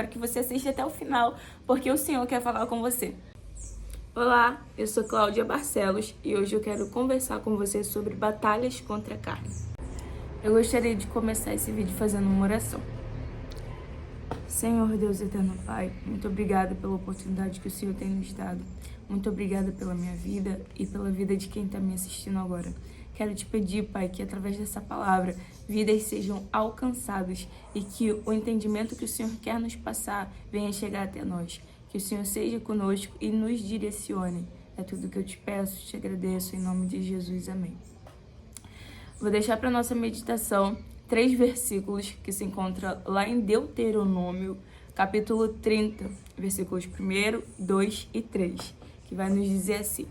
para que você assista até o final, porque o Senhor quer falar com você. Olá, eu sou Cláudia Barcelos e hoje eu quero conversar com você sobre batalhas contra a carne. Eu gostaria de começar esse vídeo fazendo uma oração. Senhor Deus eterno Pai, muito obrigada pela oportunidade que o Senhor tem nos dado. Muito obrigada pela minha vida e pela vida de quem está me assistindo agora. Quero te pedir, Pai, que através dessa palavra, vidas sejam alcançadas e que o entendimento que o Senhor quer nos passar venha chegar até nós. Que o Senhor seja conosco e nos direcione. É tudo que eu te peço, te agradeço, em nome de Jesus. Amém. Vou deixar para nossa meditação 3 versículos que se encontram lá em Deuteronômio, capítulo 30, versículos 1, 2 e 3, que vai nos dizer assim: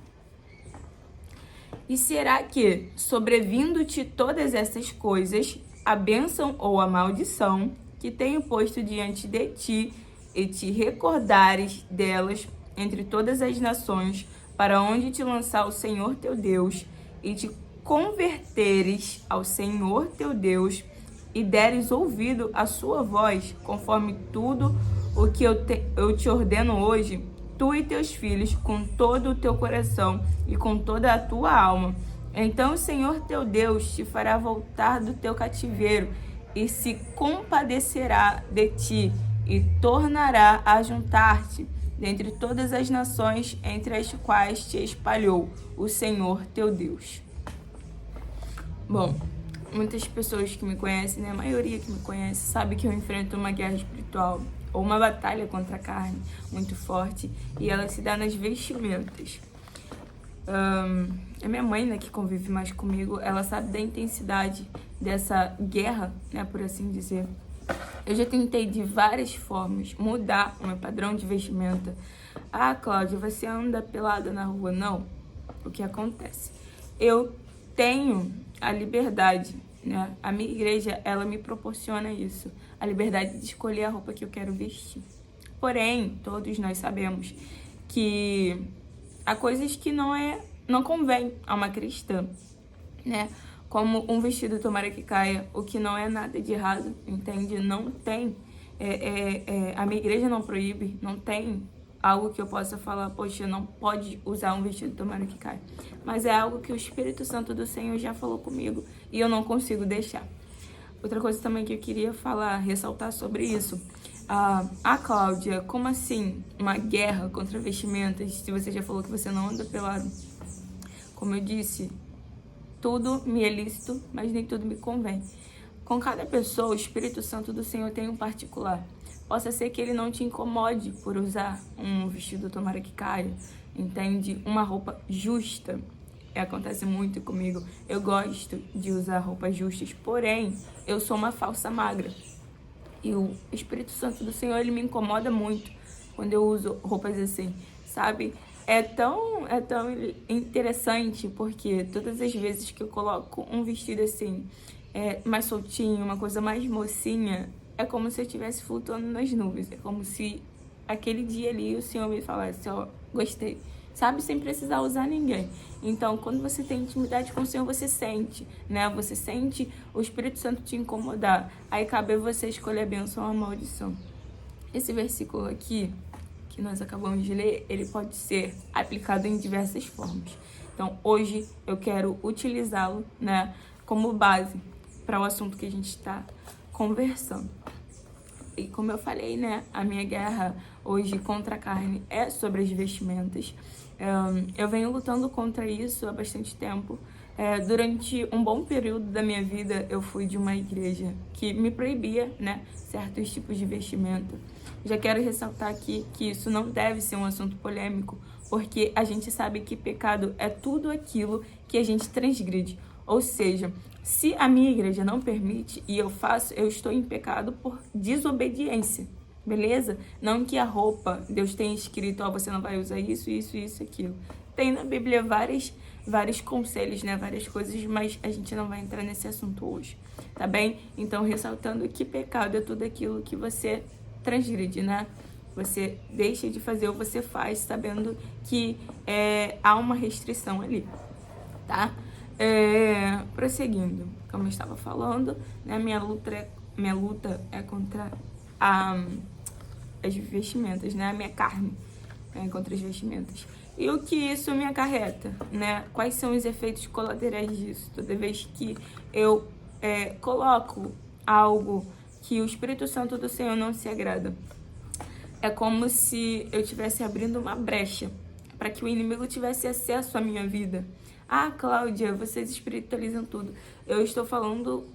E será que, sobrevindo-te todas essas coisas, a bênção ou a maldição que tenho posto diante de ti, e te recordares delas entre todas as nações, para onde te lançar o Senhor teu Deus, e te converteres ao Senhor teu Deus, e deres ouvido à sua voz, conforme tudo o que eu te ordeno hoje, tu e teus filhos, com todo o teu coração e com toda a tua alma. Então o Senhor teu Deus te fará voltar do teu cativeiro e se compadecerá de ti e tornará a juntar-te dentre todas as nações entre as quais te espalhou o Senhor teu Deus. Bom, muitas pessoas que me conhecem, né, a maioria que me conhece, sabe que eu enfrento uma guerra espiritual ou uma batalha contra a carne muito forte, e ela se dá nas vestimentas. A minha mãe, né, que convive mais comigo, ela sabe da intensidade dessa guerra, né, por assim dizer. Eu já tentei de várias formas mudar o meu padrão de vestimenta. Ah, Cláudia, você anda pelada na rua? Não. O que acontece? Eu tenho a liberdade, né? A minha igreja, ela me proporciona isso, a liberdade de escolher a roupa que eu quero vestir. Porém, todos nós sabemos que há coisas que não convém a uma cristã, né? Como um vestido tomara que caia, o que não é nada de errado, entende? Não tem, a minha igreja não proíbe, não tem algo que eu possa falar, poxa, não pode usar um vestido tomara que caia. Mas é algo que o Espírito Santo do Senhor já falou comigo e eu não consigo deixar. Outra coisa também que eu queria falar, ressaltar sobre isso. Cláudia, como assim uma guerra contra vestimentas, se você já falou que você não anda pelado? Como eu disse, tudo me é lícito, mas nem tudo me convém. Com cada pessoa, o Espírito Santo do Senhor tem um particular. Possa ser que ele não te incomode por usar um vestido tomara que caia, entende? Uma roupa justa. Acontece muito comigo. Eu gosto de usar roupas justas, porém, eu sou uma falsa magra. E o Espírito Santo do Senhor, ele me incomoda muito quando eu uso roupas assim, sabe? É tão interessante, porque todas as vezes que eu coloco um vestido assim, mais soltinho, uma coisa mais mocinha, é como se eu estivesse flutuando nas nuvens. É como se aquele dia ali o Senhor me falasse, ó, gostei, sabe? Sem precisar usar ninguém. Então, quando você tem intimidade com o Senhor, você sente, né? Você sente o Espírito Santo te incomodar. Aí cabe a você escolher a bênção ou a maldição. Esse versículo aqui, que nós acabamos de ler, ele pode ser aplicado em diversas formas. Então, hoje eu quero utilizá-lo, né, como base para o assunto que a gente está conversando. E como eu falei, né, a minha guerra hoje contra a carne é sobre as vestimentas. Eu venho lutando contra isso há bastante tempo. Durante um bom período da minha vida, eu fui de uma igreja que me proibia, né, certos tipos de vestimenta. Já quero ressaltar aqui que isso não deve ser um assunto polêmico, porque a gente sabe que pecado é tudo aquilo que a gente transgride. Ou seja, se a minha igreja não permite e eu faço, eu estou em pecado por desobediência, beleza? Não que a roupa, Deus tenha escrito, ó, você não vai usar isso, isso, isso, aquilo. Tem na Bíblia vários conselhos, né? Várias coisas, mas a gente não vai entrar nesse assunto hoje, tá bem? Então, ressaltando que pecado é tudo aquilo que você transgride, né? Você deixa de fazer ou você faz sabendo que há uma restrição ali, tá? Prosseguindo, como eu estava falando, né, minha luta é contra as vestimentas, né? A minha carne contra as vestimentas. E o que isso me acarreta, né? Quais são os efeitos colaterais disso? Toda vez que eu coloco algo que o Espírito Santo do Senhor não se agrada, é como se eu estivesse abrindo uma brecha para que o inimigo tivesse acesso à minha vida. Ah, Cláudia, vocês espiritualizam tudo. Eu estou falando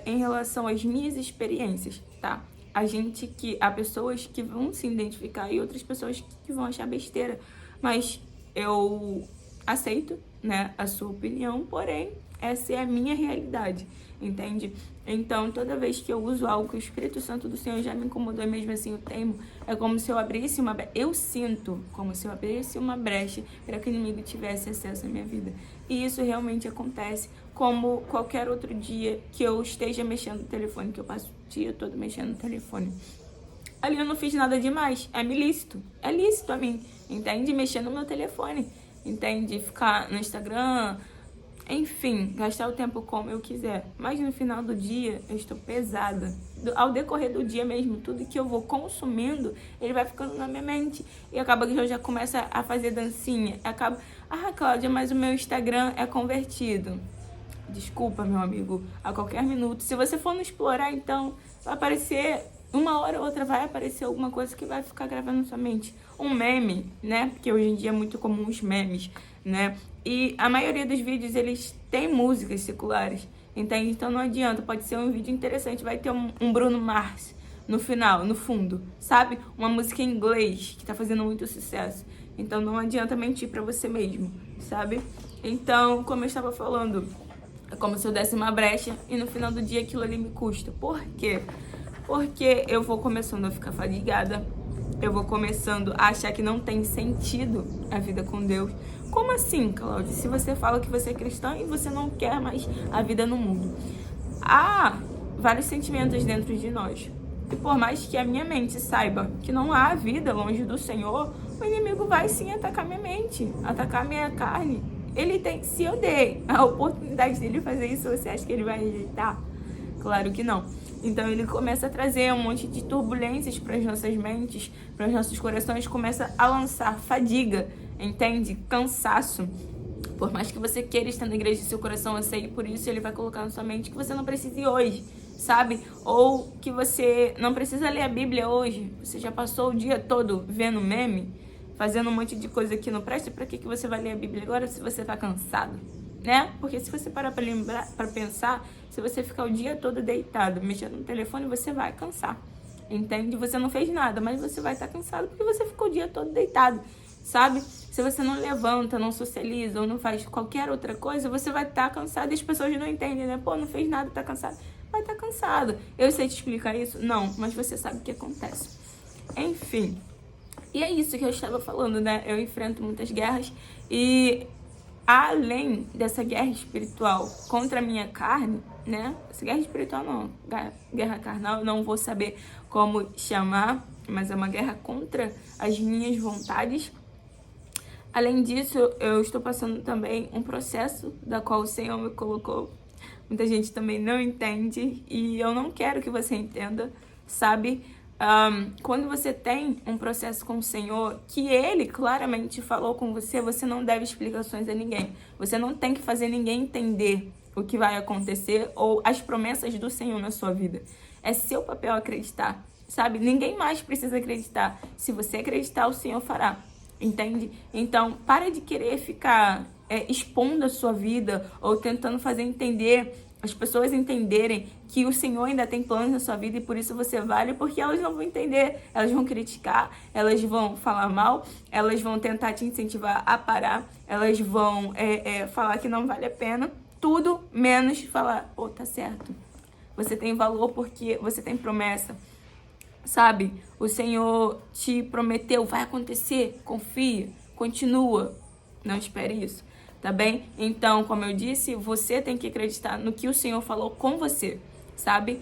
em relação às minhas experiências, tá? Há pessoas que vão se identificar e outras pessoas que vão achar besteira. Mas eu aceito, né, a sua opinião, porém, essa é a minha realidade, entende? Então, toda vez que eu uso algo que o Espírito Santo do Senhor já me incomodou e mesmo assim eu teimo, é como se eu abrisse uma brecha. Eu sinto como se eu abrisse uma brecha para que o inimigo tivesse acesso à minha vida. E isso realmente acontece como qualquer outro dia que eu esteja mexendo no telefone, que eu passo o dia todo mexendo no telefone. Ali eu não fiz nada demais, é ilícito, é lícito a mim, entende? Mexer no meu telefone, entende? Ficar no Instagram, enfim, gastar o tempo como eu quiser. Mas no final do dia, eu estou pesada. Ao decorrer do dia mesmo, tudo que eu vou consumindo, ele vai ficando na minha mente. E acaba que eu já começo a fazer dancinha. Cláudia, mas o meu Instagram é convertido. Desculpa, meu amigo, a qualquer minuto. Se você for no explorar, então, vai aparecer... Uma hora ou outra vai aparecer alguma coisa que vai ficar gravando na sua mente. Um meme, né? Porque hoje em dia é muito comum os memes, né? E a maioria dos vídeos, eles têm músicas seculares, entende? Então não adianta, pode ser um vídeo interessante, vai ter um Bruno Mars no final, no fundo, sabe? Uma música em inglês que tá fazendo muito sucesso. Então não adianta mentir pra você mesmo, sabe? Então, como eu estava falando, é como se eu desse uma brecha e no final do dia aquilo ali me custa. Por quê? Porque eu vou começando a ficar fadigada, eu vou começando a achar que não tem sentido a vida com Deus. Como assim, Cláudia? Se você fala que você é cristã e você não quer mais a vida no mundo. Há vários sentimentos dentro de nós. E por mais que a minha mente saiba que não há vida longe do Senhor, o inimigo vai sim atacar minha mente, atacar minha carne. Se eu der a oportunidade dele fazer isso, você acha que ele vai rejeitar? Claro que não. Então ele começa a trazer um monte de turbulências para as nossas mentes, para os nossos corações, começa a lançar fadiga, entende? Cansaço. Por mais que você queira estar na igreja, seu coração anseie por isso, ele vai colocar na sua mente que você não precisa ir hoje, sabe? Ou que você não precisa ler a Bíblia hoje. Você já passou o dia todo vendo meme, fazendo um monte de coisa que não presta. Para que você vai ler a Bíblia agora se você está cansado? Né? Porque se você parar para pensar, se você ficar o dia todo deitado, mexendo no telefone, você vai cansar, entende? Você não fez nada, mas você vai estar cansado porque você ficou o dia todo deitado, sabe? Se você não levanta, não socializa ou não faz qualquer outra coisa, você vai estar cansado e as pessoas não entendem, né? Pô, não fez nada, tá cansado. Vai estar cansado. Eu sei te explicar isso? Não, mas você sabe o que acontece. Enfim, e é isso que eu estava falando, né? Eu enfrento muitas guerras e... além dessa guerra espiritual contra a minha carne, né? Essa guerra espiritual não, guerra carnal, eu não vou saber como chamar, mas é uma guerra contra as minhas vontades. Além disso, eu estou passando também um processo da qual o Senhor me colocou. Muita gente também não entende e eu não quero que você entenda, sabe? Quando você tem um processo com o Senhor, que Ele claramente falou com você, você não deve explicações a ninguém. Você não tem que fazer ninguém entender o que vai acontecer ou as promessas do Senhor na sua vida. É seu papel acreditar, sabe? Ninguém mais precisa acreditar. Se você acreditar, o Senhor fará, entende? Então, para de querer ficar expondo a sua vida ou tentando fazer entender... as pessoas entenderem que o Senhor ainda tem planos na sua vida e por isso você vale, porque elas não vão entender, elas vão criticar, elas vão falar mal, elas vão tentar te incentivar a parar, elas vão falar que não vale a pena, tudo menos falar, pô, tá certo, você tem valor porque você tem promessa, sabe? O Senhor te prometeu, vai acontecer, confia, continua, não espere isso. Tá bem? Então, como eu disse, você tem que acreditar no que o Senhor falou com você, sabe?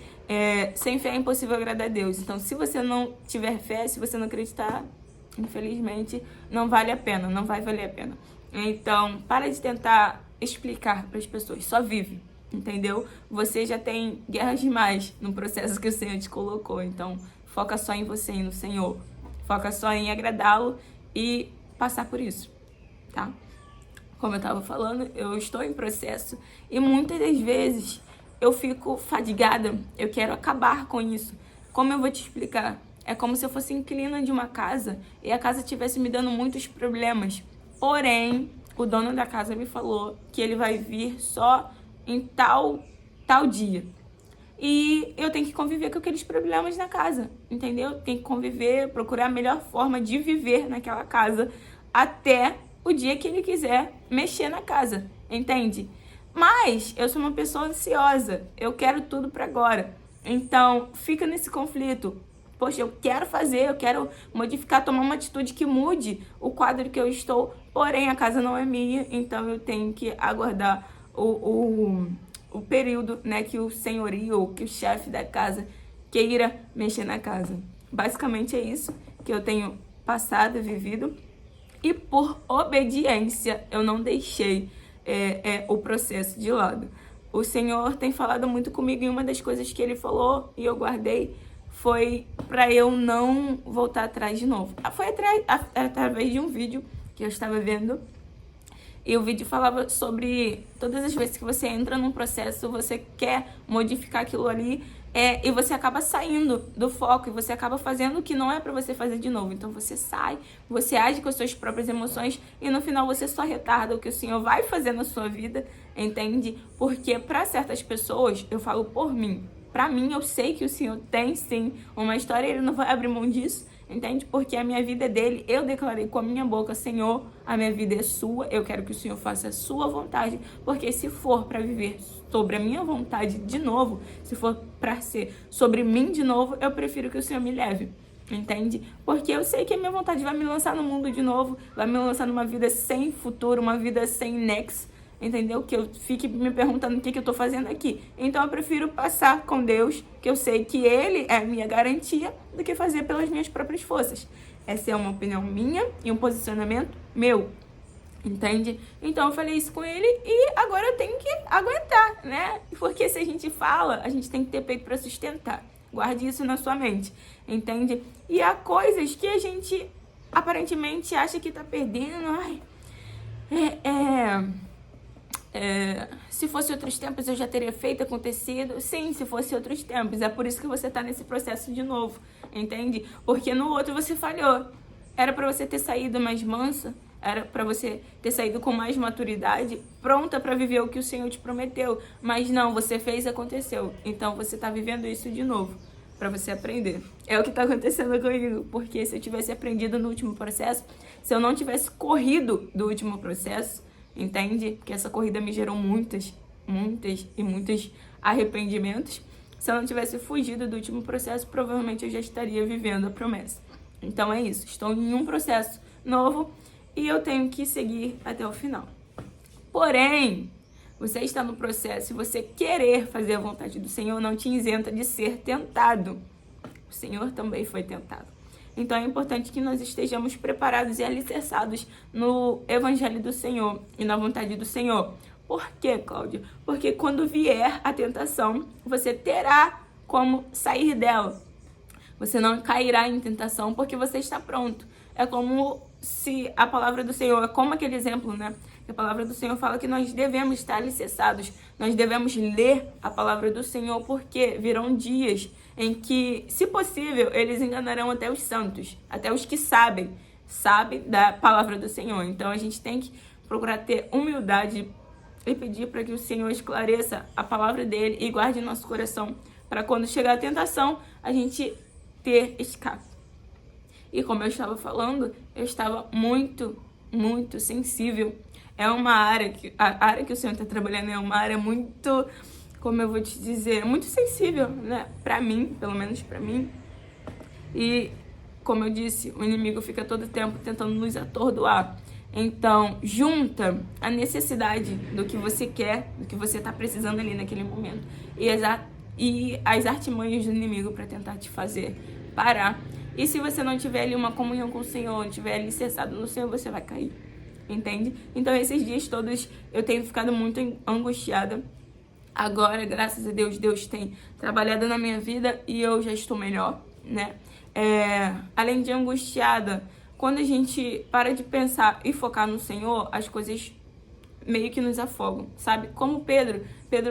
Sem fé é impossível agradar a Deus. Então, se você não tiver fé, se você não acreditar, infelizmente, não vale a pena, não vai valer a pena. Então, para de tentar explicar para as pessoas, só vive, entendeu? Você já tem guerras demais no processo que o Senhor te colocou, então foca só em você e no Senhor. Foca só em agradá-lo e passar por isso, tá? Como eu estava falando, eu estou em processo e muitas das vezes eu fico fadigada, eu quero acabar com isso. Como eu vou te explicar? É como se eu fosse inquilina de uma casa e a casa estivesse me dando muitos problemas. Porém, o dono da casa me falou que ele vai vir só em tal dia. E eu tenho que conviver com aqueles problemas na casa, entendeu? Tenho que conviver, procurar a melhor forma de viver naquela casa até o dia que ele quiser mexer na casa, entende? Mas eu sou uma pessoa ansiosa, eu quero tudo para agora. Então, fica nesse conflito. Poxa, eu quero fazer, eu quero modificar, tomar uma atitude que mude o quadro que eu estou, porém a casa não é minha, então eu tenho que aguardar o período, né, que o senhorio ou que o chefe da casa queira mexer na casa. Basicamente é isso que eu tenho passado, vivido, e por obediência eu não deixei o processo de lado. O Senhor tem falado muito comigo e uma das coisas que Ele falou e eu guardei foi para eu não voltar atrás de novo. Foi através de um vídeo que eu estava vendo. E o vídeo falava sobre todas as vezes que você entra num processo, você quer modificar aquilo ali, e você acaba saindo do foco, e você acaba fazendo o que não é pra você fazer de novo. Então você sai, você age com as suas próprias emoções, e no final você só retarda o que o Senhor vai fazer na sua vida, entende? Porque pra certas pessoas, eu falo por mim, pra mim eu sei que o Senhor tem sim uma história, Ele não vai abrir mão disso. Entende? Porque a minha vida é dele, eu declarei com a minha boca, Senhor, a minha vida é sua, eu quero que o Senhor faça a sua vontade, porque se for para viver sobre a minha vontade de novo, se for para ser sobre mim de novo, eu prefiro que o Senhor me leve, entende? Porque eu sei que a minha vontade vai me lançar no mundo de novo, vai me lançar numa vida sem futuro, uma vida sem nexo, entendeu? Que eu fique me perguntando o que eu tô fazendo aqui. Então eu prefiro passar com Deus, que eu sei que Ele é a minha garantia, do que fazer pelas minhas próprias forças. Essa é uma opinião minha e um posicionamento meu, entende? Então eu falei isso com ele e agora eu tenho que aguentar, né? Porque se a gente fala, a gente tem que ter peito para sustentar. Guarde isso na sua mente, entende? E há coisas que a gente aparentemente acha que tá perdendo. Se fosse outros tempos eu já teria feito, acontecido. Sim, se fosse outros tempos. É por isso que você tá nesse processo de novo, entende? Porque no outro você falhou. Era pra você ter saído mais mansa, era pra você ter saído com mais maturidade, pronta pra viver o que o Senhor te prometeu. Mas não, você fez e aconteceu. Então você tá vivendo isso de novo, pra você aprender. É o que tá acontecendo comigo, porque se eu tivesse aprendido no último processo, se eu não tivesse corrido do último processo, entende? Porque essa corrida me gerou muitos arrependimentos. Se eu não tivesse fugido do último processo, provavelmente eu já estaria vivendo a promessa. Então é isso, estou em um processo novo e eu tenho que seguir até o final. Porém, você está no processo e você querer fazer a vontade do Senhor não te isenta de ser tentado. O Senhor também foi tentado. Então é importante que nós estejamos preparados e alicerçados no Evangelho do Senhor e na vontade do Senhor. Por quê, Cláudia? Porque quando vier a tentação, você terá como sair dela. Você não cairá em tentação porque você está pronto. É como se a palavra do Senhor, é como aquele exemplo, né? A palavra do Senhor fala que nós devemos estar alicerçados, nós devemos ler a palavra do Senhor, porque virão dias em que, se possível, eles enganarão até os santos, até os que sabem da palavra do Senhor. Então a gente tem que procurar ter humildade e pedir para que o Senhor esclareça a palavra dele e guarde nosso coração, para quando chegar a tentação, a gente ter escape. E como eu estava falando, eu estava muito sensível. É uma área a área que o Senhor está trabalhando é uma área muito, como eu vou te dizer, muito sensível, né? Pra mim, pelo menos pra mim. E, como eu disse, o inimigo fica todo tempo tentando nos atordoar. Então, junta a necessidade do que você quer, do que você tá precisando ali naquele momento, e as artimanhas do inimigo para tentar te fazer parar. E se você não tiver ali uma comunhão com o Senhor, não tiver ali cessado no Senhor, você vai cair. Entende? Então, esses dias todos eu tenho ficado muito angustiada. Agora, graças a Deus, Deus tem trabalhado na minha vida e eu já estou melhor. né? Além de angustiada, quando a gente para de pensar e focar no Senhor, as coisas meio que nos afogam, sabe? Como Pedro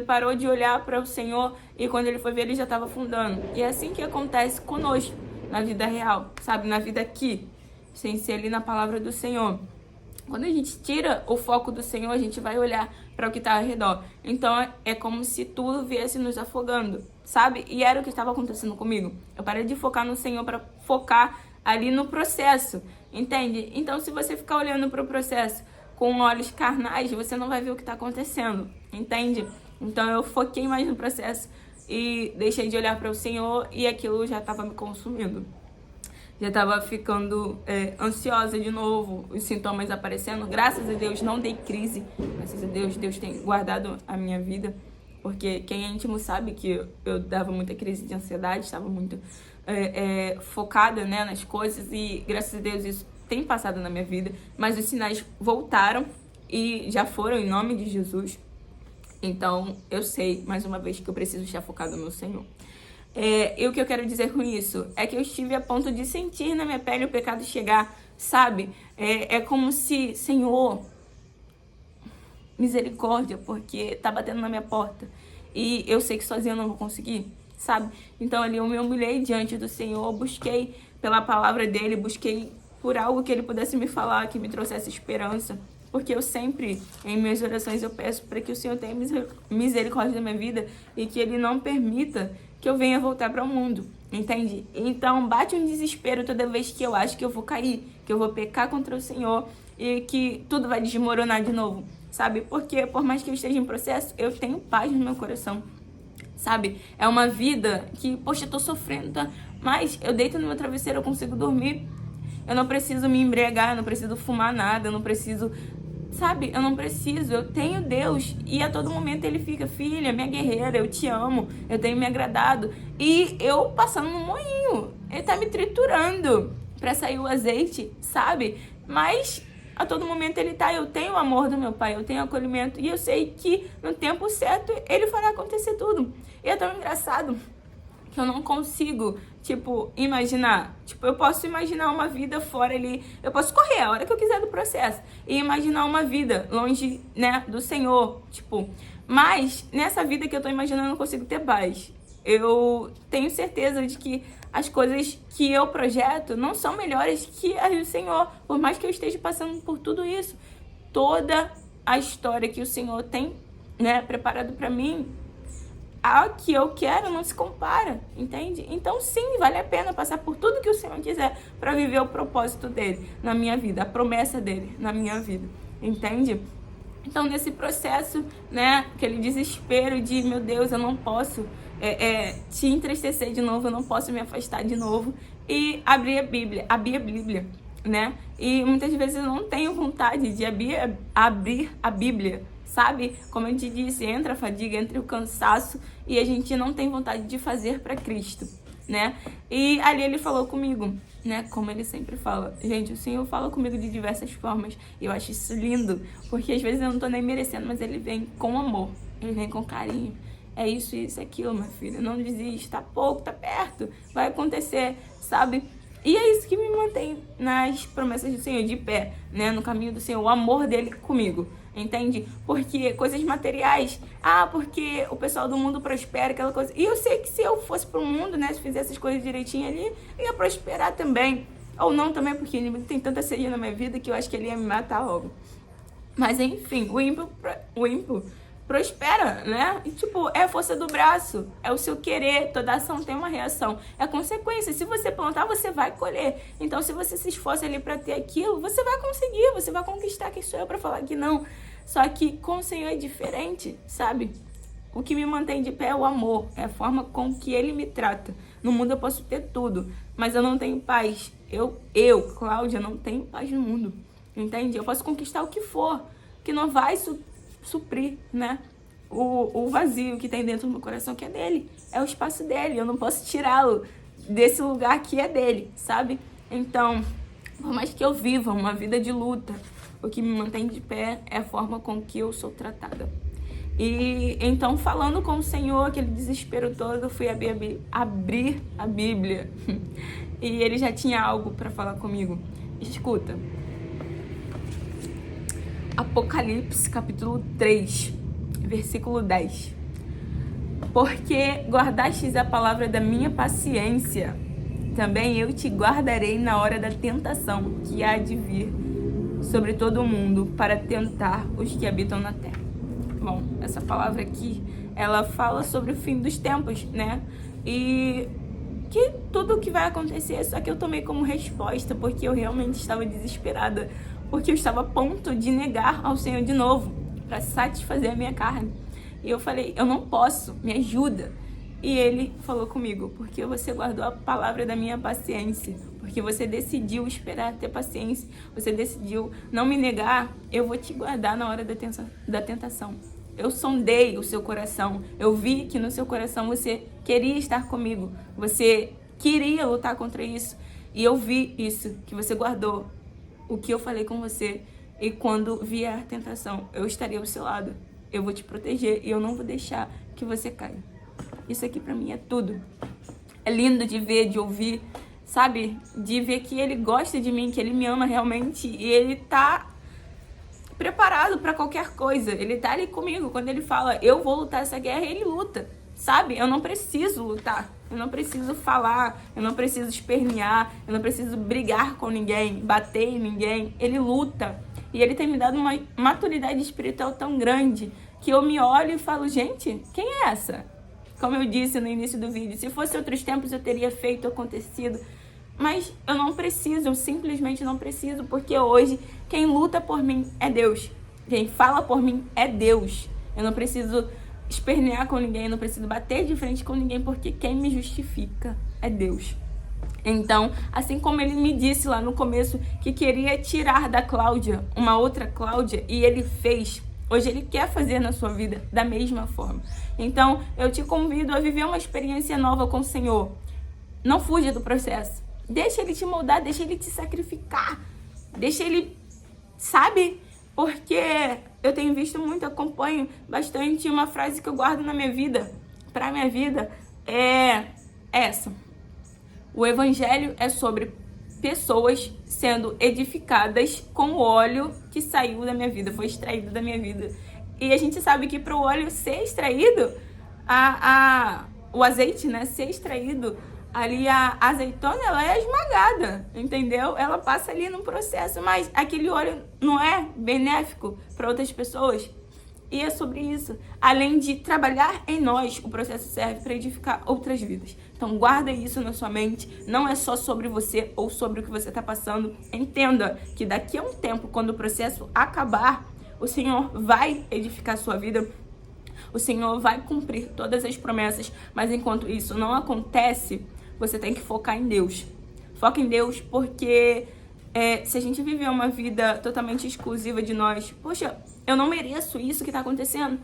parou de olhar para o Senhor e quando ele foi ver, ele já estava afundando. E é assim que acontece conosco, na vida real, sabe? Na vida aqui, sem ser ali na palavra do Senhor. Quando a gente tira o foco do Senhor, a gente vai olhar para o que está ao redor. Então, é como se tudo viesse nos afogando, sabe? E era o que estava acontecendo comigo. Eu parei de focar no Senhor para focar ali no processo, entende? Então, se você ficar olhando para o processo com olhos carnais, você não vai ver o que está acontecendo, entende? Então, eu foquei mais no processo e deixei de olhar para o Senhor e aquilo já estava me consumindo. Já estava ficando ansiosa de novo, os sintomas aparecendo. Graças a Deus não dei crise, graças a Deus, Deus tem guardado a minha vida, porque quem é íntimo sabe que eu dava muita crise de ansiedade, estava muito focada, né, nas coisas e graças a Deus isso tem passado na minha vida, mas os sinais voltaram e já foram em nome de Jesus. Então eu sei, mais uma vez, que eu preciso estar focada no Senhor. E o que eu quero dizer com isso é que eu estive a ponto de sentir na minha pele o pecado chegar, sabe? É como se, Senhor, misericórdia, porque tá batendo na minha porta e eu sei que sozinha eu não vou conseguir, sabe? Então ali eu me humilhei diante do Senhor, busquei pela palavra dele, busquei por algo que ele pudesse me falar, que me trouxesse esperança. Porque eu sempre, em minhas orações, eu peço para que o Senhor tenha misericórdia da minha vida e que Ele não permita que eu venha voltar para o mundo, entende? Então, bate um desespero toda vez que eu acho que eu vou cair, que eu vou pecar contra o Senhor e que tudo vai desmoronar de novo, sabe? Porque, por mais que eu esteja em processo, eu tenho paz no meu coração, sabe? É uma vida que, poxa, eu tô sofrendo, tá? Mas eu deito no meu travesseiro, eu consigo dormir. Eu não preciso me embriagar, eu não preciso fumar nada, eu não preciso... Sabe, eu não preciso, eu tenho Deus e a todo momento ele fica, filha, minha guerreira, eu te amo, eu tenho me agradado. E eu passando no moinho, ele tá me triturando pra sair o azeite, sabe? Mas a todo momento ele tá, eu tenho o amor do meu pai, eu tenho acolhimento e eu sei que no tempo certo ele fará acontecer tudo. E é tão engraçado que eu não consigo, imaginar. Eu posso imaginar uma vida fora ali. Eu posso correr a hora que eu quiser do processo e imaginar uma vida longe, né, do Senhor. Mas nessa vida que eu tô imaginando, eu não consigo ter paz. Eu tenho certeza de que as coisas que eu projeto não são melhores que as do Senhor. Por mais que eu esteja passando por tudo isso, toda a história que o Senhor tem, né, preparado pra mim, a que eu quero não se compara, entende? Então sim, vale a pena passar por tudo que o Senhor quiser para viver o propósito dele na minha vida, a promessa dele na minha vida, entende? Então nesse processo, né, aquele desespero de, meu Deus, eu não posso te entristecer de novo, eu não posso me afastar de novo e abrir a Bíblia, né? E muitas vezes eu não tenho vontade de abrir a Bíblia, sabe? Como eu te disse, entra a fadiga, entra o cansaço e a gente não tem vontade de fazer para Cristo, né? E ali ele falou comigo, né? Como ele sempre fala. Gente, o Senhor fala comigo de diversas formas e eu acho isso lindo, porque às vezes eu não tô nem merecendo, mas ele vem com amor, ele vem com carinho. É isso, aquilo, minha filha. Não desiste, tá pouco, tá perto, vai acontecer, sabe? E é isso que me mantém nas promessas do Senhor, de pé, né? No caminho do Senhor, o amor dele comigo. Entende? Porque coisas materiais, porque o pessoal do mundo prospera, aquela coisa. E eu sei que se eu fosse pro mundo, né, se fizesse as coisas direitinho ali, eu ia prosperar também. Ou não também, porque ele tem tanta sede na minha vida que eu acho que ele ia me matar logo. Mas enfim, o ímpio prospera, né? E, é a força do braço, é o seu querer, toda ação tem uma reação, é a consequência. Se você plantar, você vai colher. Então, se você se esforça ali para ter aquilo, você vai conseguir, você vai conquistar. Quem sou eu para falar que não? Só que com o Senhor é diferente, sabe? O que me mantém de pé é o amor, é a forma com que Ele me trata. No mundo eu posso ter tudo, mas eu não tenho paz. Eu, Cláudia, não tenho paz no mundo, entende? Eu posso conquistar o que for, que não vai suprir, né, o vazio que tem dentro do meu coração, que é dele, é o espaço dele, eu não posso tirá-lo desse lugar que é dele, sabe? Então, por mais que eu viva uma vida de luta, o que me mantém de pé é a forma com que eu sou tratada. E então, falando com o Senhor, aquele desespero todo, eu fui abrir a Bíblia. E ele já tinha algo para falar comigo. Escuta. Apocalipse, capítulo 3, versículo 10. Porque guardastes a palavra da minha paciência, também eu te guardarei na hora da tentação que há de vir sobre todo o mundo para tentar os que habitam na terra. Bom, essa palavra aqui, ela fala sobre o fim dos tempos, né? E que tudo o que vai acontecer, só que eu tomei como resposta, porque eu realmente estava desesperada, porque eu estava a ponto de negar ao Senhor de novo, para satisfazer a minha carne. E eu falei, eu não posso, me ajuda. E ele falou comigo, porque você guardou a palavra da minha paciência, porque você decidiu esperar, ter paciência, você decidiu não me negar, eu vou te guardar na hora da tentação. Eu sondei o seu coração, eu vi que no seu coração você queria estar comigo, você queria lutar contra isso, e eu vi isso, que você guardou o que eu falei com você, e quando vier a tentação, eu estarei ao seu lado, eu vou te proteger e eu não vou deixar que você caia. Isso aqui pra mim é tudo. É lindo de ver, de ouvir, sabe? De ver que ele gosta de mim, que ele me ama realmente e ele tá preparado pra qualquer coisa. Ele tá ali comigo. Quando ele fala, eu vou lutar essa guerra, ele luta, sabe? Eu não preciso lutar. Eu não preciso falar, eu não preciso espernear, eu não preciso brigar com ninguém, bater em ninguém. Ele luta. E ele tem me dado uma maturidade espiritual tão grande que eu me olho e falo, gente, quem é essa? Como eu disse no início do vídeo, se fosse outros tempos eu teria feito, acontecido. Mas eu não preciso, eu simplesmente não preciso, porque hoje quem luta por mim é Deus. Quem fala por mim é Deus. Eu não preciso espernear com ninguém, eu não preciso bater de frente com ninguém, porque quem me justifica é Deus. Então, assim como ele me disse lá no começo que queria tirar da Cláudia uma outra Cláudia, e ele fez, hoje ele quer fazer na sua vida da mesma forma. Então, eu te convido a viver uma experiência nova com o Senhor. Não fuja do processo. Deixa ele te moldar, deixa ele te sacrificar. Deixa ele, sabe? Porque eu tenho visto muito, acompanho bastante uma frase que eu guardo na minha vida, pra minha vida, é essa. O evangelho é sobre pessoas sendo edificadas com o óleo que saiu da minha vida, foi extraído da minha vida. E a gente sabe que para o óleo ser extraído, o azeite, né, ser extraído, ali a azeitona, ela é esmagada, entendeu? Ela passa ali no processo, mas aquele óleo não é benéfico para outras pessoas. E é sobre isso. Além de trabalhar em nós, o processo serve para edificar outras vidas. Então guarda isso na sua mente. Não é só sobre você ou sobre o que você está passando. Entenda que daqui a um tempo, quando o processo acabar, o Senhor vai edificar a sua vida. O Senhor vai cumprir todas as promessas. Mas enquanto isso não acontece, você tem que focar em Deus. Foca em Deus, porque se a gente viver uma vida totalmente exclusiva de nós, poxa, eu não mereço isso que está acontecendo.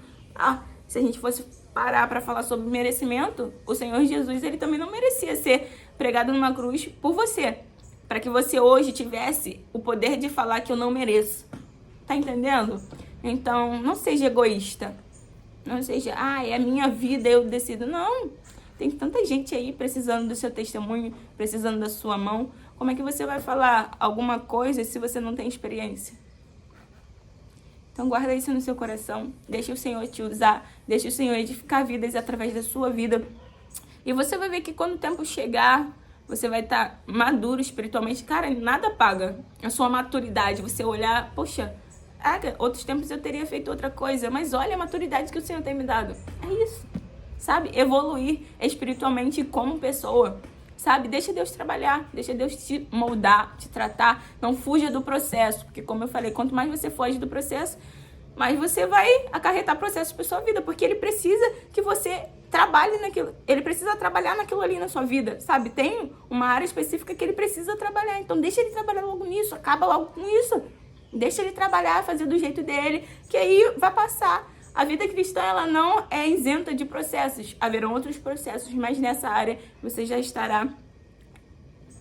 Se a gente fosse parar para falar sobre merecimento, o Senhor Jesus, ele também não merecia ser pregado numa cruz por você, para que você hoje tivesse o poder de falar que eu não mereço. Tá entendendo? Então, não seja egoísta. Não seja, é a minha vida, eu decido. Não, tem tanta gente aí precisando do seu testemunho, precisando da sua mão. Como é que você vai falar alguma coisa se você não tem experiência? Então guarda isso no seu coração, deixa o Senhor te usar, deixa o Senhor edificar vidas através da sua vida. E você vai ver que quando o tempo chegar, você vai estar maduro espiritualmente. Cara, nada paga a sua maturidade. Você olhar, poxa, outros tempos eu teria feito outra coisa, mas olha a maturidade que o Senhor tem me dado. É isso, sabe? Evoluir espiritualmente como pessoa. Sabe? Deixa Deus trabalhar, deixa Deus te moldar, te tratar. Não fuja do processo, porque como eu falei, quanto mais você foge do processo, mais você vai acarretar processos para sua vida, porque ele precisa que você trabalhe naquilo, ele precisa trabalhar naquilo ali na sua vida, sabe? Tem uma área específica que ele precisa trabalhar, então deixa ele trabalhar logo nisso, acaba logo com isso. Deixa ele trabalhar, fazer do jeito dele, que aí vai passar. A vida cristã, ela não é isenta de processos. Haverão outros processos, mas nessa área você já estará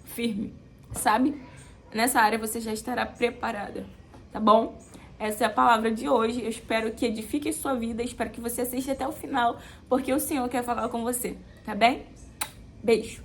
firme, sabe? Nessa área você já estará preparada, tá bom? Essa é a palavra de hoje. Eu espero que edifique sua vida. Espero que você assista até o final, porque o Senhor quer falar com você, tá bem? Beijo!